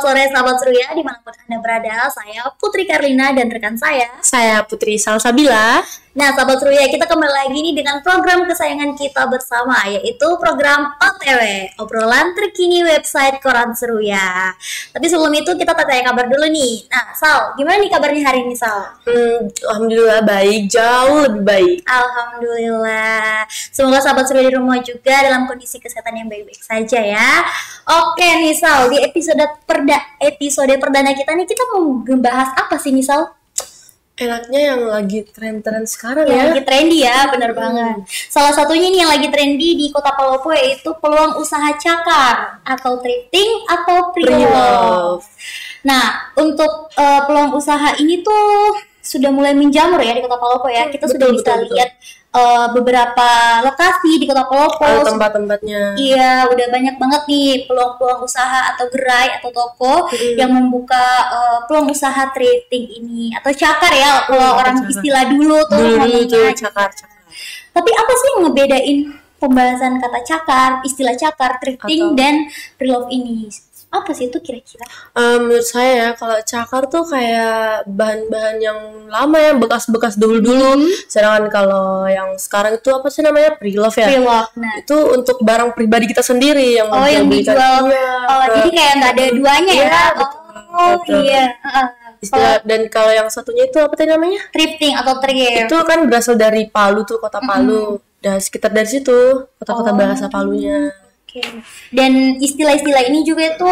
sore sahabat Surya dimanapun Anda berada. Saya Putri Karlina dan rekan Saya Putri Salsabila. Nah sahabat Surya, kita kembali lagi nih dengan program kesayangan kita bersama, yaitu program OTW, obrolan terkini website Koran Surya. Tapi sebelum itu kita tanya kabar dulu nih. Nah Sal, gimana nih kabarnya hari ini Sal? Alhamdulillah baik, jauh lebih baik. Alhamdulillah. Semoga sahabat Surya di rumah juga dalam kondisi kesehatan yang baik-baik saja ya. Oke nih Sal, di episode perdana kita nih, kita mau ngebahas apa sih nih Sal? Enaknya yang lagi tren-tren sekarang Lagi trendy ya, bener banget. Salah satunya nih yang lagi trendy di Kota Palopo yaitu peluang usaha cakar atau thrifting atau pre-love. Nah, untuk peluang usaha ini tuh sudah mulai menjamur ya di Kota Palopo ya. Kita sudah bisa lihat beberapa lokasi di Kota Palopo. Tempat-tempatnya. Iya, udah banyak banget nih peluang-peluang usaha atau gerai atau toko yang membuka peluang usaha thrifting ini atau cakar ya, kalau orang cakar. istilah dulu tuh ngomongnya. Cakar. Tapi apa sih yang ngebedain pembahasan kata cakar, istilah cakar, thrifting dan pre-love ini? Apa sih itu kira-kira? Menurut saya ya, kalau cakar tuh kayak bahan-bahan yang lama ya, bekas-bekas dulu-dulu. Sedangkan kalau yang sekarang itu apa sih namanya, pre-love ya? Pre-love, nah. Itu untuk barang pribadi kita sendiri yang yang belikan. dijual. Iya, Jadi kayak nggak ada duanya ya? betul. Iya. Dan kalau yang satunya itu apa tadi namanya? Thrifting atau thrift. Itu kan berasal dari Palu tuh, kota Palu. Dan sekitar dari situ, kota-kota bahasa Palunya. Dan istilah-istilah ini juga itu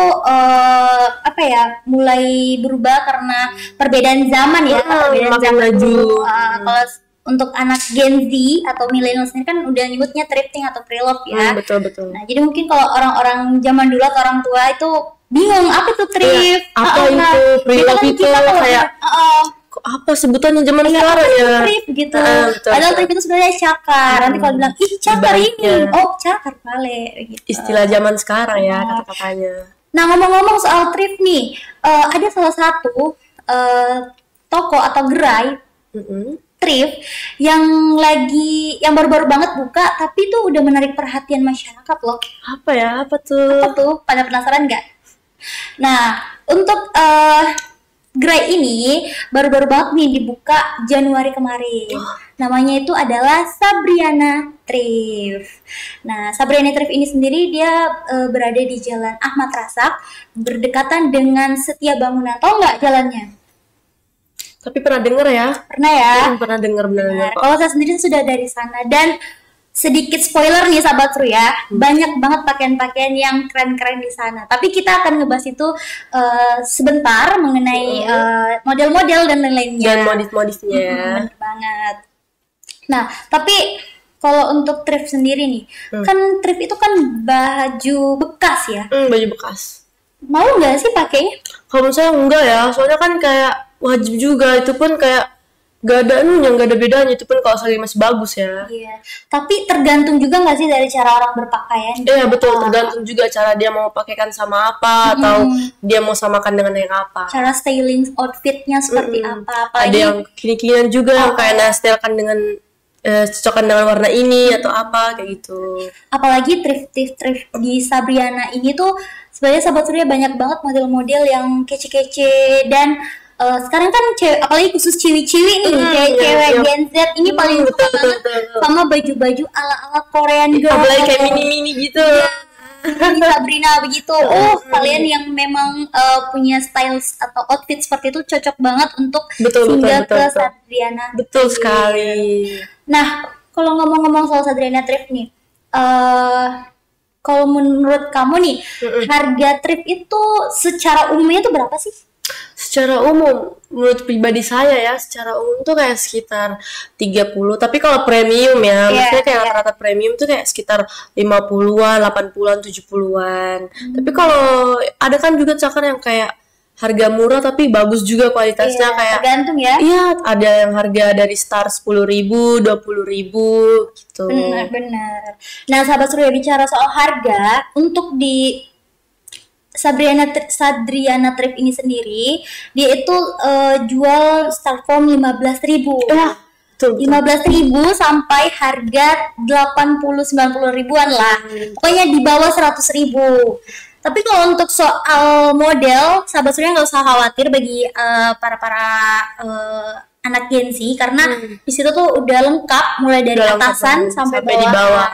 mulai berubah karena perbedaan zaman ya, perbedaan makin zaman maju. dulu. Kalau untuk anak Gen Z atau millennials ini kan udah nyebutnya thrifting atau pre-love ya. Betul. Nah, jadi mungkin kalau orang-orang zaman dulu atau orang tua itu bingung apa itu thrift, Apa itu pre-love itu kayak apa sebutannya zaman sekarang ya? Thrift gitu. Betul. Padahal thrift itu sebenarnya cakar. Nanti kalau bilang ih cakar ini, cakar pale gitu. Istilah zaman sekarang ya kata-katanya. Nah ngomong-ngomong soal thrift nih, ada salah satu toko atau gerai thrift yang baru-baru banget buka, tapi tuh udah menarik perhatian masyarakat loh. Apa tuh? Pada penasaran nggak? Nah untuk gerai ini baru-baru banget nih dibuka Januari kemarin. Namanya itu adalah Sabriana Thrift. Nah, Sabriana Thrift ini sendiri dia berada di Jalan Ahmad Rasak, berdekatan dengan Setia Bangunan. Tahu nggak jalannya? Tapi pernah denger ya? Pernah ya? Pernah denger benar. Kalau saya sendiri sudah dari sana, dan sedikit spoiler nih sahabat Surya, banyak banget pakaian-pakaian yang keren-keren di sana. Tapi kita akan ngebahas itu sebentar mengenai model-model dan lain-lainnya. Dan modif-modifnya ya. Bener banget. Nah, tapi kalau untuk thrift sendiri nih, kan thrift itu kan baju bekas ya. Baju bekas. Mau nggak sih pakainya? Kalau menurut saya enggak ya, soalnya kan kayak wajib juga, itu pun kayak gak ada bedanya, itu pun kalau sekali masih bagus ya. Iya, tapi tergantung juga nggak sih dari cara orang berpakaian? Iya betul, tergantung juga cara dia mau pakaikan sama apa, atau dia mau samakan dengan yang apa. Cara styling outfitnya seperti apa? Apalagi ada yang kini-kinian juga yang kayak nastelkan dengan cocokkan dengan warna ini atau apa kayak gitu. Apalagi thrift di Sabriana ini tuh sebenarnya sahabat Surya banyak banget model-model yang kece-kece, dan sekarang kan apalagi khusus ciwi-ciwi nih, cewek Gen Z ini paling suka banget sama baju-baju ala-ala Korean girl. Apalagi kayak mini-mini gitu. Ini Sabrina begitu. Kalian yang memang punya style atau outfit seperti itu cocok banget untuk singgah ke Sabriana. Betul sekali. Nah, kalau ngomong-ngomong soal Sabriana Thrift nih, kalau menurut kamu nih, harga thrift itu secara umumnya itu berapa sih? Secara umum, menurut pribadi saya ya, secara umum tuh kayak sekitar 30. Tapi kalau premium ya, maksudnya kayak rata-rata premium tuh kayak sekitar 50-an, 80-an, 70-an. Tapi kalau ada kan juga cakar yang kayak harga murah tapi bagus juga kualitasnya, kayak tergantung ya. Iya, ada yang harga dari start 10.000, 20.000 gitu. Benar. Nah, sahabat Surya, bicara soal harga, untuk di Sabriana Thrift ini sendiri, dia itu jual start from 15.000. 15.000 sampai harga 80-90 ribuan lah. Pokoknya di bawah 100.000. Tapi kalau untuk soal model, sahabat Surya nggak usah khawatir bagi para anak Gen Z, karena di situ tuh udah lengkap mulai dari Udah lengkap atasan banget, sampai di bawah.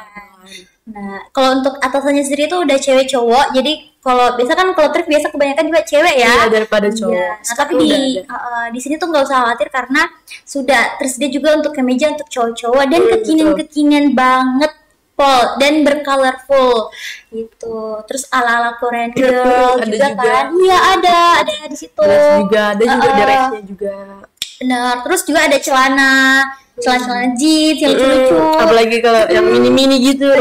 Nah, kalau untuk atasannya sendiri tuh udah cewek cowok. Jadi kalau biasa kan kalau thrift biasa kebanyakan juga cewek ya. Iya, daripada cowok. Iya. Nah, tapi di sini tuh nggak usah khawatir karena sudah tersedia juga untuk kemeja untuk cowok-cowok dan kekinian banget, Pol, dan bercolorful gitu. Terus ala-ala Korean girl juga kan. Iya, ada di situ. Ada juga dressnya juga. Benar. Terus juga ada celana jeans yang lucu-lucu. Apalagi kalau yang mini-mini gitu.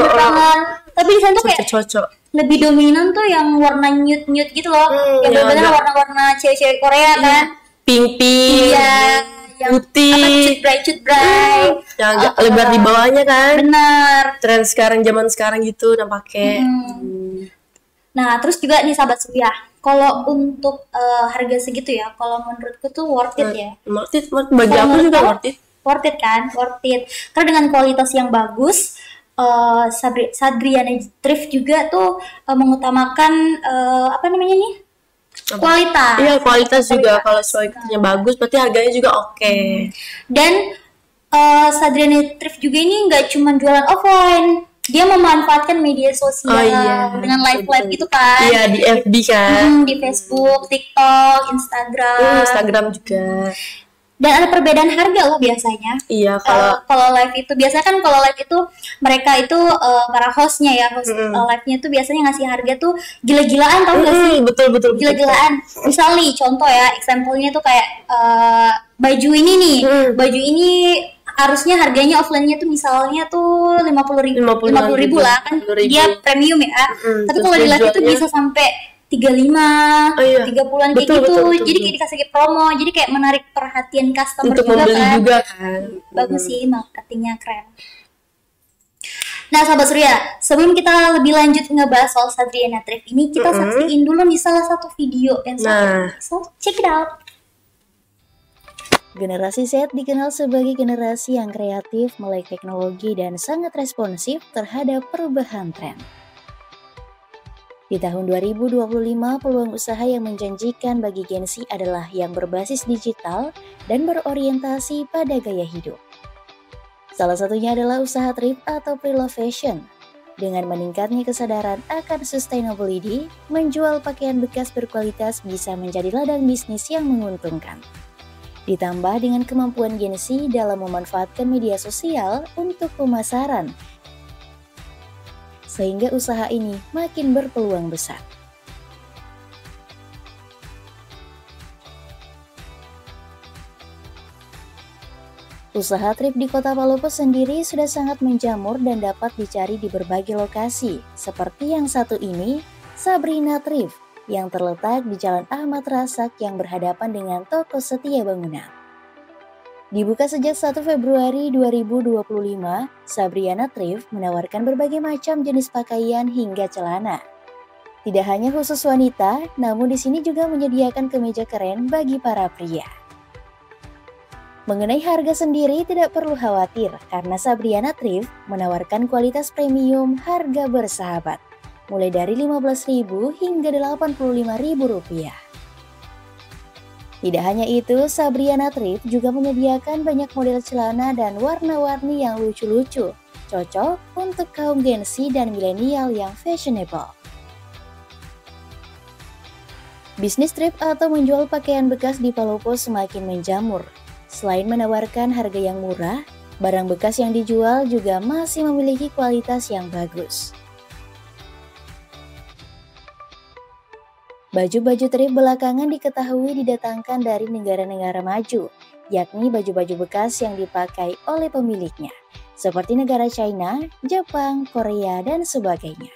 Tapi di sana tuh kayak cocok. Lebih dominan tuh yang warna nude gitu loh. Yang benar-benar warna-warna cewek-cewek Korea kan. Pink. Iya. Putih. Cut bright. Yang agak lebar di bawahnya kan. Benar. Tren zaman sekarang gitu udah pakai. Nah, terus juga nih sahabat Surya, kalau untuk harga segitu ya, kalau menurutku tuh worth it ya. Worth it. Bagi aku juga worth it. Worth it kan? Worth it. Karena dengan kualitas yang bagus, Sadriana Thrift juga tuh mengutamakan apa namanya nih? Kualitas. Iya, kualitas juga. Kalau kualitasnya bagus, berarti harganya juga oke. Dan Sadriana Thrift juga ini nggak cuma jualan offline, dia memanfaatkan media sosial dengan live gitu kan. Iya, di FB kan. Di Facebook, TikTok, Instagram juga. Dan ada perbedaan harga loh biasanya. Iya, kalau live itu biasanya kan kalau live itu mereka itu para hostnya ya, live-nya itu biasanya ngasih harga tuh gila-gilaan, tau gak sih? Betul. Gila-gilaan. Misal nih contoh ya, example-nya tuh kayak baju ini nih, baju ini harusnya harganya offline-nya tuh misalnya tuh 50.000 lah kan, dia premium ya. Tapi kalau di live itu bisa sampai 35, 30-an kayak gitu. Betul. Jadi kayak dikasih promo, jadi kayak menarik perhatian customer untuk juga membeli kan. juga kan. Bagus sih, marketingnya keren. Nah, sahabat Surya, sebelum kita lebih lanjut ngebahas soal Sadriana Thrift ini, kita saksiin dulu nih salah satu video yang so check it out. Generasi Z dikenal sebagai generasi yang kreatif, melek teknologi, dan sangat responsif terhadap perubahan tren. Di tahun 2025, peluang usaha yang menjanjikan bagi Gen Z adalah yang berbasis digital dan berorientasi pada gaya hidup. Salah satunya adalah usaha thrift atau pre-love fashion. Dengan meningkatnya kesadaran akan sustainability, menjual pakaian bekas berkualitas bisa menjadi ladang bisnis yang menguntungkan. Ditambah dengan kemampuan Gen Z dalam memanfaatkan media sosial untuk pemasaran, sehingga usaha ini makin berpeluang besar. Usaha thrift di Kota Palopo sendiri sudah sangat menjamur dan dapat dicari di berbagai lokasi, seperti yang satu ini, Sabrina Thrift, yang terletak di Jalan Ahmad Rasak yang berhadapan dengan Toko Setia Bangunan. Dibuka sejak 1 Februari 2025, Sabrina Thrift menawarkan berbagai macam jenis pakaian hingga celana. Tidak hanya khusus wanita, namun di sini juga menyediakan kemeja keren bagi para pria. Mengenai harga sendiri tidak perlu khawatir karena Sabrina Thrift menawarkan kualitas premium harga bersahabat, mulai dari Rp15.000 hingga Rp85.000. Tidak hanya itu, Sabrina Thrift juga menyediakan banyak model celana dan warna-warni yang lucu-lucu, cocok untuk kaum Gen Z dan milenial yang fashionable. Bisnis thrift atau menjual pakaian bekas di Palopo semakin menjamur. Selain menawarkan harga yang murah, barang bekas yang dijual juga masih memiliki kualitas yang bagus. Baju-baju thrift belakangan diketahui didatangkan dari negara-negara maju, yakni baju-baju bekas yang dipakai oleh pemiliknya, seperti negara China, Jepang, Korea, dan sebagainya.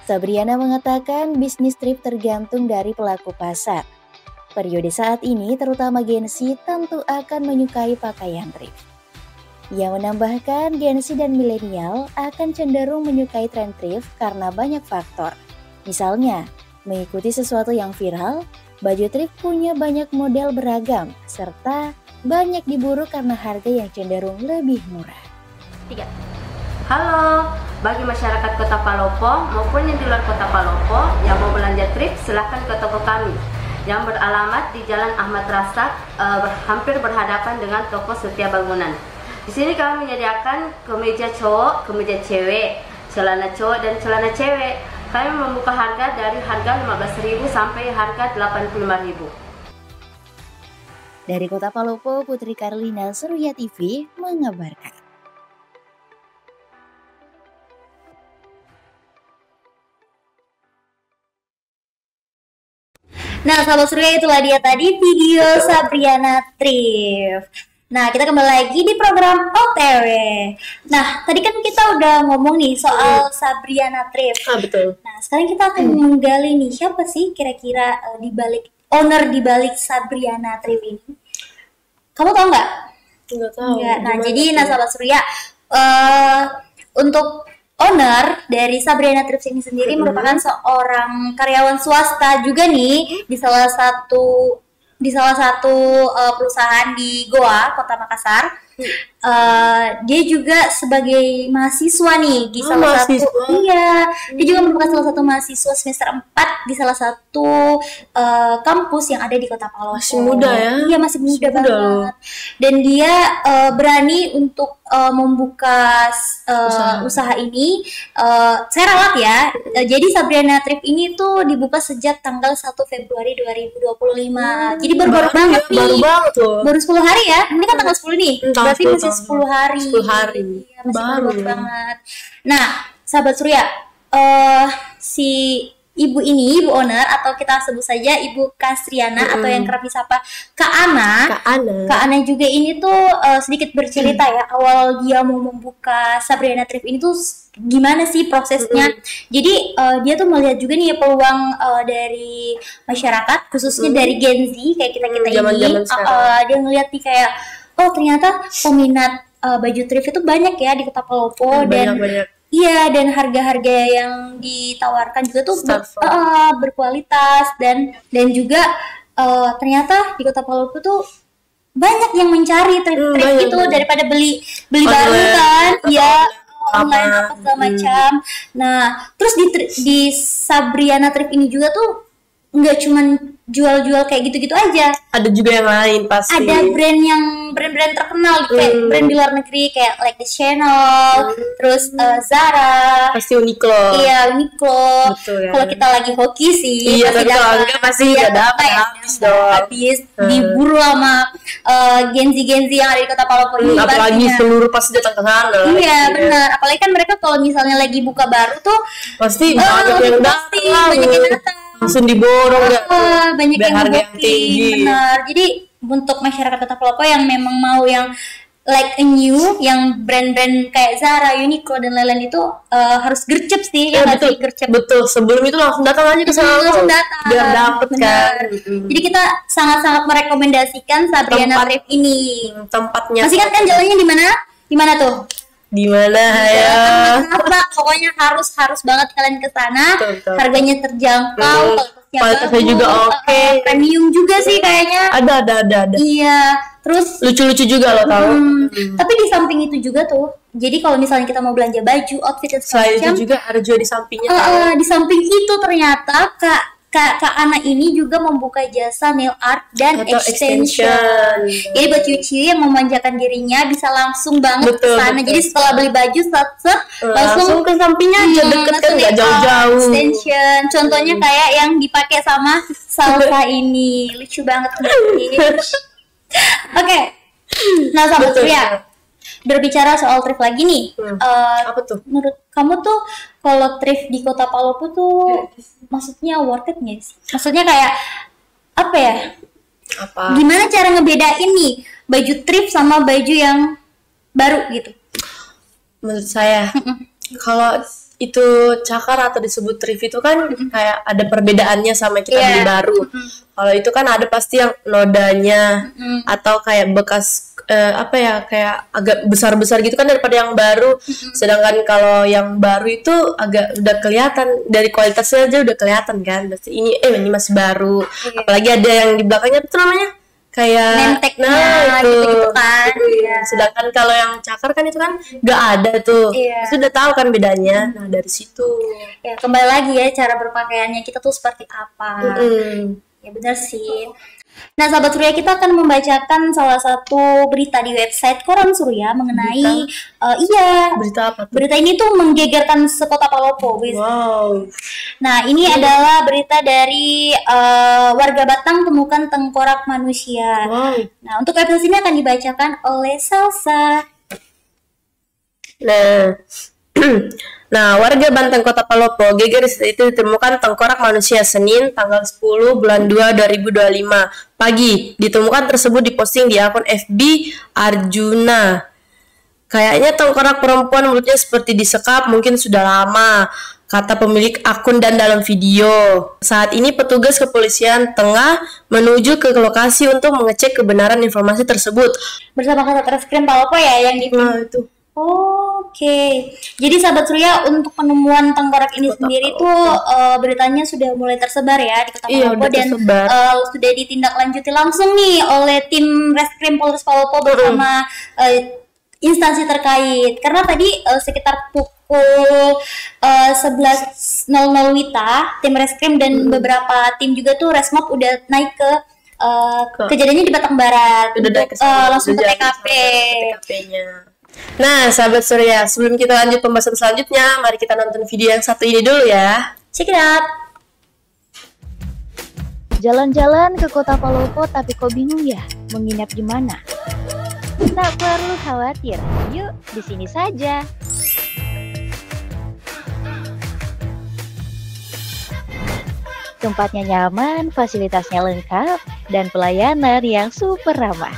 Sabrina mengatakan bisnis thrift tergantung dari pelaku pasar. Periode saat ini, terutama Gen Z tentu akan menyukai pakaian thrift. Ia menambahkan Gen Z dan milenial akan cenderung menyukai tren thrift karena banyak faktor. Misalnya, mengikuti sesuatu yang viral, baju thrift punya banyak model beragam, serta banyak diburu karena harga yang cenderung lebih murah. 3. Halo, bagi masyarakat Kota Palopo maupun yang di luar Kota Palopo yang mau belanja trip, silahkan ke toko kami yang beralamat di Jalan Ahmad Rasak, hampir berhadapan dengan toko Setia Bangunan. Di sini kami menyediakan kemeja cowok, kemeja cewek, celana cowok dan celana cewek. Kami membuka harga dari harga 15.000 sampai harga 85.000. Dari Kota Palopo, Putri Karlina, Seruya TV mengabarkan. Nah, sahabat Surya, itulah dia tadi video Sabriana Trip. Nah, kita kembali lagi di program OTW. Nah, tadi kan kita udah ngomong nih soal Sabriana Trip. Betul. Nah, sekarang kita akan menggali nih siapa sih kira-kira di balik owner di balik Sabriana Trip ini. Kamu tahu nggak? Nggak tahu. Nah, jadi sahabat Surya, untuk owner dari Sabriana Trips ini sendiri merupakan seorang karyawan swasta juga nih di salah satu perusahaan di Goa, Kota Makassar. Dia juga sebagai mahasiswa nih di salah satu dia juga merupakan salah satu mahasiswa semester 4 di salah satu kampus yang ada di Kota Palopo. Masih muda ya? Iya, masih muda banget. Dan dia berani untuk membuka usaha ini. Saya ralat ya. Jadi Sabriana Trip ini tuh dibuka sejak tanggal 1 Februari 2025. Jadi baru banget nih. Baru banget loh. Baru 10 hari ya. Ini kan tanggal 10 nih. Berarti masih 10 hari. 10 hari. Iya, masih baru banget. Nah, sahabat Surya, si ibu ini, ibu owner atau kita sebut saja Ibu Kasriana atau yang kerap disapa Kak Ana. Kak Ana juga ini tuh sedikit bercerita ya, awal dia mau membuka Sabriana Trip ini tuh gimana sih prosesnya. Jadi dia tuh melihat juga nih peluang dari masyarakat, khususnya dari Gen Z kayak kita-kita ini. Dia ngeliat nih kayak, oh ternyata peminat baju thrift itu banyak ya di Kota Palopo. Banyak. Iya, dan harga-harga yang ditawarkan juga tuh berkualitas dan juga ternyata di Kota Palopo tuh banyak yang mencari thrift itu daripada beli baru kan. Iya, online apa segala macam. Nah, terus di Sabriana Trip ini juga tuh nggak cuman jual-jual kayak gitu-gitu aja. Ada juga yang lain pasti. Ada brand-brand terkenal kayak brand di luar negeri kayak like the Chanel, terus Zara, pasti Uniqlo. Iya, Uniqlo. Betul ya. Kalau kita lagi hoki sih pasti dapat habis diburu sama Gen Z yang ada di Kota Palopo ini. Apalagi seluruh pasti datang ke sana. Iya, benar. Apalagi kan mereka kalau misalnya lagi buka baru tuh pasti banyak yang datang. Langsung diborong banyak yang harga yang tinggi. Benar. Jadi untuk masyarakat Kota Palopo yang memang mau yang like a new, yang brand-brand kayak Zara, Uniqlo dan lain-lain itu harus gercep sih. Betul, gercep. Betul. Sebelum itu langsung datang aja ke sana. Langsung datang. Biar dapet kan. Jadi kita sangat-sangat merekomendasikan Sabriana Trip ini. Tempatnya. Masih kan jalannya di mana? Di mana tuh? Di mana ya? Pokoknya harus banget kalian ke sana. Harganya terjangkau, kualitasnya juga oke. Premium juga sih kayaknya. Ada. Iya. Terus lucu-lucu juga lo tahu. Tapi di samping itu juga tuh. Jadi kalau misalnya kita mau belanja baju, outfit dan segala macam, itu juga ada jual di sampingnya. Di samping itu ternyata Kak Ana ini juga membuka jasa nail art dan extension. Jadi buat cuci yang memanjakan dirinya bisa langsung banget ke sana. Jadi setelah beli baju langsung ke sampingnya aja, deket kan, nggak jauh-jauh. Extension. Contohnya kayak yang dipakai sama Salsa ini, lucu banget. Oke. Nah, sahabat Surya, berbicara soal thrift lagi nih. Apa tuh? Menurut kamu tuh kalau thrift di Kota Palopo tuh maksudnya worth it nggak sih? Maksudnya kayak apa ya? Gimana cara ngebedain nih baju thrift sama baju yang baru gitu? Menurut saya kalau itu cakar atau disebut thrift itu kan kayak ada perbedaannya sama kita beli baru. Kalau itu kan ada pasti yang nodanya atau kayak bekas kayak agak besar-besar gitu kan daripada yang baru. Sedangkan kalau yang baru itu agak udah kelihatan dari kualitasnya aja udah kelihatan kan. Berarti ini masih baru. Apalagi ada yang di belakangnya itu namanya kayak nenteknya gitu kan. Iya. Sedangkan kalau yang cakar kan itu kan nggak ada tuh. Iya. Sudah tahu kan bedanya. Nah dari situ. Ya, kembali lagi ya cara berpakaiannya kita tuh seperti apa. Ya benar sih. Nah, sahabat Surya, kita akan membacakan salah satu berita di website Koran Surya mengenai Berita apa tuh? berita ini tuh menggegerkan sekota Palopo. Wow. Nah, ini adalah berita dari warga Batang temukan tengkorak manusia. Wow. Nah, untuk episode ini akan dibacakan oleh Salsa. Nah, warga Banteng Kota Palopo geger itu ditemukan tengkorak manusia Senin tanggal 10 bulan 2 2025 pagi. Ditemukan tersebut diposting di akun FB Arjuna. Kayaknya tengkorak perempuan mulutnya seperti disekap, mungkin sudah lama, kata pemilik akun dan dalam video. Saat ini petugas kepolisian tengah menuju ke lokasi untuk mengecek kebenaran informasi tersebut. Bersama Kasat Reskrim Palopo ya yang di itu. Oke, jadi sahabat Surya, untuk penemuan tengkorak ini sendiri tuh beritanya sudah mulai tersebar ya di Kota Palopo dan sudah ditindaklanjuti langsung nih oleh tim Reskrim Polres Palopo bersama instansi terkait. Karena tadi sekitar pukul 11.00 WITA, tim Reskrim dan beberapa tim juga tuh Resmob udah naik ke kejadiannya di Batang Barat untuk langsung ke TKP-nya. Nah, sahabat Surya, sebelum kita lanjut pembahasan selanjutnya, mari kita nonton video yang satu ini dulu ya. Check it out. Jalan-jalan ke Kota Palopo tapi kok bingung ya menginap di mana? Tak perlu khawatir, yuk di sini saja. Tempatnya nyaman, fasilitasnya lengkap, dan pelayanan yang super ramah.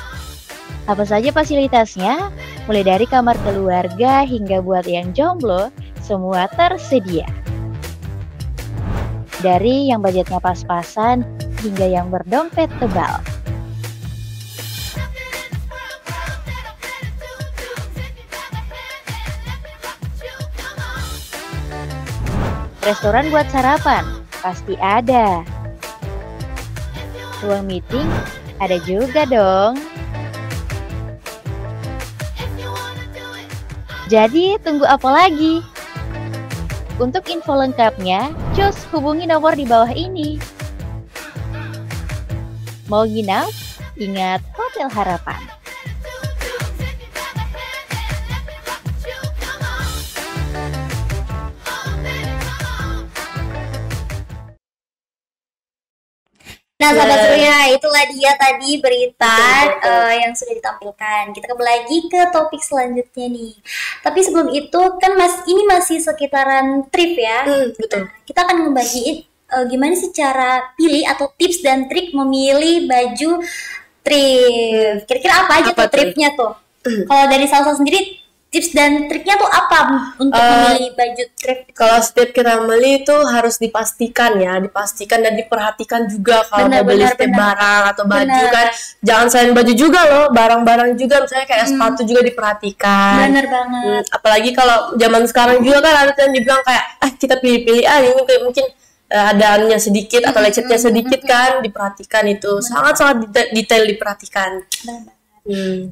Apa saja fasilitasnya? Mulai dari kamar keluarga hingga buat yang jomblo, semua tersedia. Dari yang budgetnya pas-pasan hingga yang berdompet tebal. Restoran buat sarapan, pasti ada. Ruang meeting, ada juga dong. Jadi, tunggu apa lagi? Untuk info lengkapnya, cus hubungi nomor di bawah ini. Mau nginap? Ingat Hotel Harapan. Nah, sahabat Surya, itulah dia tadi berita yang sudah ditampilkan. Kita kembali lagi ke topik selanjutnya nih. Tapi sebelum itu kan ini masih sekitaran trip ya. Betul. Nah, kita akan ngebagiin gimana sih cara pilih atau tips dan trik memilih baju trip. Kira-kira apa aja tuh tripnya tuh? Kalau dari Salsa sendiri, tips dan triknya tuh apa untuk memilih baju trip? Kalau setiap kita beli itu harus dipastikan dan diperhatikan juga kalau mau beli setiap barang atau baju kan. Jangan selain baju juga loh, barang-barang juga misalnya kayak sepatu juga diperhatikan. Bener banget. Apalagi kalau zaman sekarang juga kan ada yang dibilang kayak kita pilih-pilih ini kayak mungkin ada anunya sedikit atau lecetnya sedikit kan, diperhatikan itu. Sangat-sangat detail diperhatikan.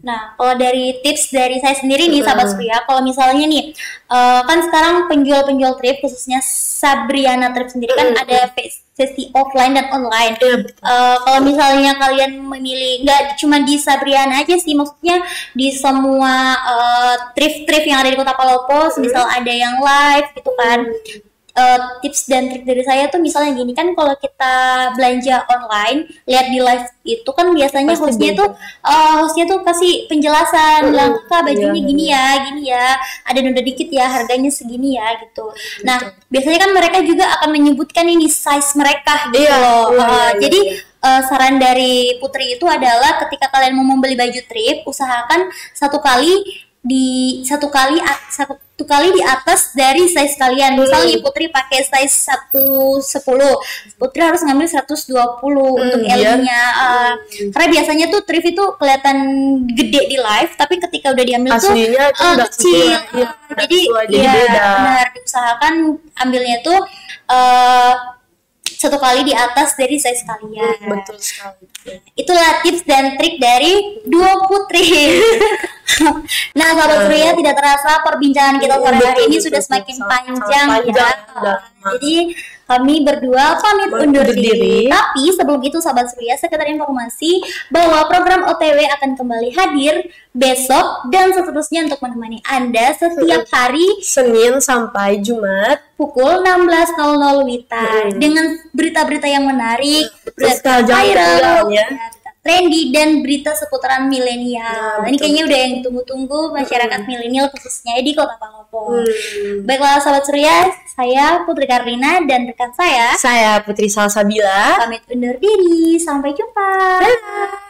Nah, kalau dari tips dari saya sendiri nih sahabat Surya, kalau misalnya nih kan sekarang penjual-penjual trip khususnya Sabriana Trip sendiri kan ada sesi offline dan online. Kalau misalnya kalian memilih nggak cuma di Sabriana aja sih, maksudnya di semua trip yang ada di Kota Palopo, misal ada yang live gitu kan. Tips dan trik dari saya tuh misalnya gini kan, kalau kita belanja online lihat di live itu kan biasanya hostnya tuh kasih penjelasan, bilang Kak bajunya gini ya, ada nunda dikit ya, harganya segini ya gitu. Nah biasanya kan mereka juga akan menyebutkan ini size mereka gitu loh. Jadi saran dari Putri itu adalah ketika kalian mau membeli baju trip, usahakan satu kali di atas dari size kalian. Misalnya Putri pakai size 110, Putri harus ngambil 120 untuk L-nya. Karena biasanya tuh thrift itu kelihatan gede di live, tapi ketika udah diambil aslinya tuh kecil. Jadi benar diusahakan ambilnya tuh satu kali di atas dari size kalian. Betul sekali. Itulah tips dan trik dari duo Putri. Nah, sahabat Surya, tidak terasa perbincangan kita sore hari ini sudah semakin panjang ya. Jadi kami berdua pamit undur diri. Tapi sebelum itu sahabat Surya, sekedar informasi bahwa program OTW akan kembali hadir besok dan seterusnya untuk menemani Anda setiap hari Senin sampai Jumat pukul 16.00 WITA dengan berita-berita yang menarik, berita viral, berita trendy dan berita seputaran milenial. Ini kayaknya udah yang ditunggu-tunggu masyarakat milenial khususnya di Kota Palopo. Baiklah sahabat Surya, saya Putri Karlina dan rekan saya Putri Salsabila pamit undur diri. Sampai jumpa. Dadah.